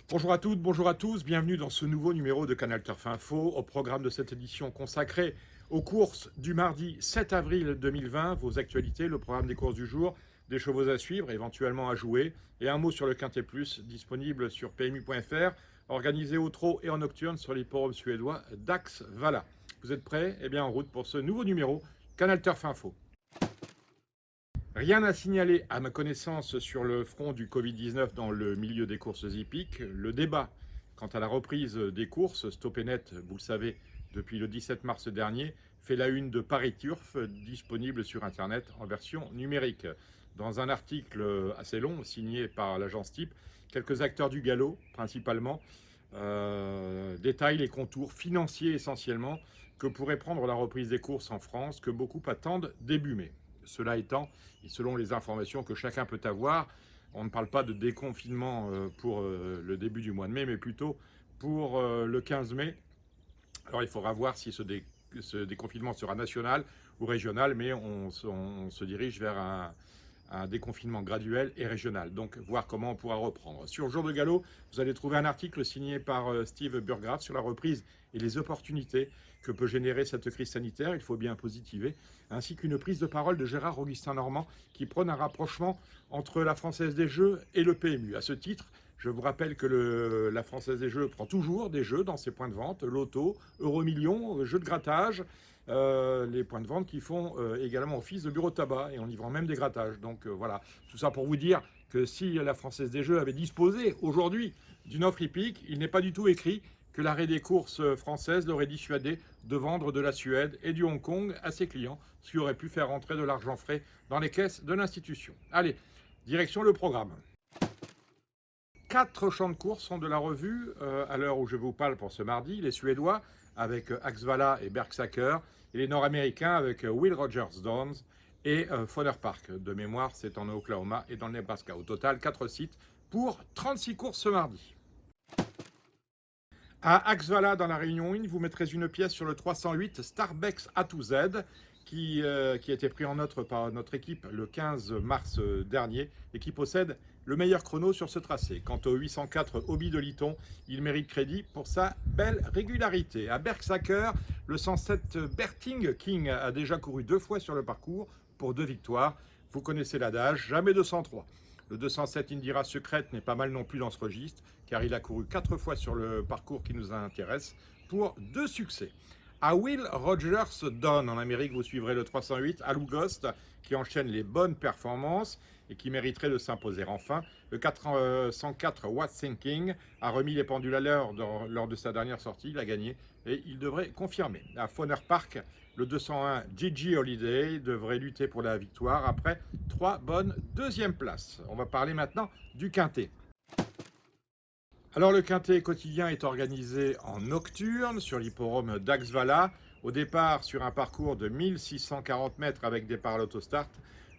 Bonjour à toutes, bonjour à tous, bienvenue dans ce nouveau numéro de Canal Turf Info. Au programme de cette édition consacrée aux courses du mardi 7 avril 2020, vos actualités, le programme des courses du jour, des chevaux à suivre, éventuellement à jouer, et un mot sur le Quintet Plus, disponible sur PMU.fr, organisé au trot et en nocturne sur l'hippodrome suédois d'Axvalla. Vous êtes prêts? Eh bien, en route pour ce nouveau numéro Canal Turf Info. Rien à signaler à ma connaissance sur le front du Covid-19 dans le milieu des courses hippiques. Le débat quant à la reprise des courses, Stop et Net, vous le savez, depuis le 17 mars dernier, fait la une de Paris Turf, disponible sur Internet en version numérique. Dans un article assez long, signé par l'agence Type, quelques acteurs du galop, principalement, détaillent les contours financiers essentiellement que pourrait prendre la reprise des courses en France, que beaucoup attendent début mai. Cela étant, et selon les informations que chacun peut avoir, on ne parle pas de déconfinement pour le début du mois de mai, mais plutôt pour le 15 mai. Alors il faudra voir si ce déconfinement sera national ou régional, mais on se dirige vers un déconfinement graduel et régional. Donc, voir comment on pourra reprendre. Sur Jour de Galop, vous allez trouver un article signé par Steve Burgraff sur la reprise et les opportunités que peut générer cette crise sanitaire, il faut bien positiver, ainsi qu'une prise de parole de Gérard Augustin-Normand qui prône un rapprochement entre la Française des Jeux et le PMU. À ce titre, je vous rappelle que la Française des Jeux prend toujours des jeux dans ses points de vente, loto, euro-million, jeux de grattage, les points de vente qui font également office de bureau de tabac, et on y vend même des grattages. Donc voilà, tout ça pour vous dire que si la Française des Jeux avait disposé aujourd'hui d'une offre hippique, il n'est pas du tout écrit que l'arrêt des courses françaises l'aurait dissuadé de vendre de la Suède et du Hong Kong à ses clients, ce qui aurait pu faire rentrer de l'argent frais dans les caisses de l'institution. Allez, direction le programme. 4 champs de course sont de la revue à l'heure où je vous parle pour ce mardi. Les Suédois avec Axvalla et Bergsaker, et les Nord-Américains avec Will Rogers Downs et Fowler Park. De mémoire, c'est en Oklahoma et dans le Nebraska. Au total, 4 sites pour 36 courses ce mardi. À Axvalla, dans la Réunion 1, vous mettrez une pièce sur le 308 Starbex A2Z qui a été pris en note par notre équipe le 15 mars dernier et qui possède le meilleur chrono sur ce tracé. Quant au 804 Hobby de Liton, il mérite crédit pour sa belle régularité. À Bergsaker, le 107 Berting King a déjà couru 2 fois sur le parcours pour 2 victoires. Vous connaissez l'adage, jamais 203. Le 207 Indira Secrète n'est pas mal non plus dans ce registre, car il a couru 4 fois sur le parcours qui nous intéresse pour 2 succès. À Will Rogers Down, en Amérique, vous suivrez le 308 Alugost, qui enchaîne les bonnes performances et qui mériterait de s'imposer enfin. Le 404 What's Thinking a remis les pendules à l'heure lors de sa dernière sortie, il a gagné et il devrait confirmer. À Fowler Park, le 201 Gigi Holiday devrait lutter pour la victoire après 3 bonnes deuxièmes places. On va parler maintenant du Quintet. Alors le Quintet quotidien est organisé en nocturne sur l'hippodrome d'Axvalla. Au départ sur un parcours de 1640 mètres avec départ à l'autostart.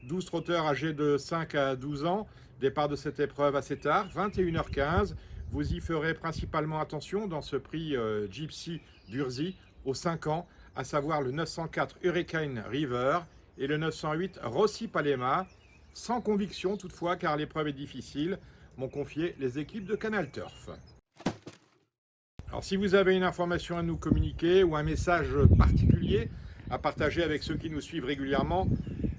12 trotteurs âgés de 5 à 12 ans. Départ de cette épreuve assez tard, 21h15. Vous y ferez principalement attention dans ce prix Gypsy d'Urzi aux 5 ans, à savoir le 904 Hurricane River et le 908 Rossi Palema. Sans conviction toutefois car l'épreuve est difficile, m'ont confié les équipes de Canal Turf. Alors si vous avez une information à nous communiquer ou un message particulier à partager avec ceux qui nous suivent régulièrement,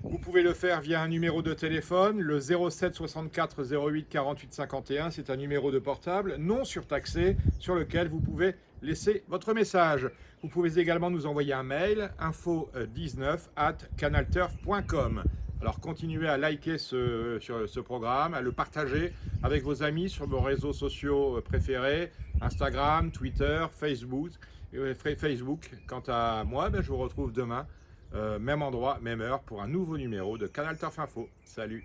vous pouvez le faire via un numéro de téléphone, le 07 64 08 48 51. C'est un numéro de portable non surtaxé sur lequel vous pouvez laisser votre message. Vous pouvez également nous envoyer un mail, info19@canalturf.com. Alors continuez à liker ce programme, à le partager avec vos amis sur vos réseaux sociaux préférés, Instagram, Twitter, Facebook. Quant à moi, je vous retrouve demain, même endroit, même heure, pour un nouveau numéro de Canal Turf Info. Salut!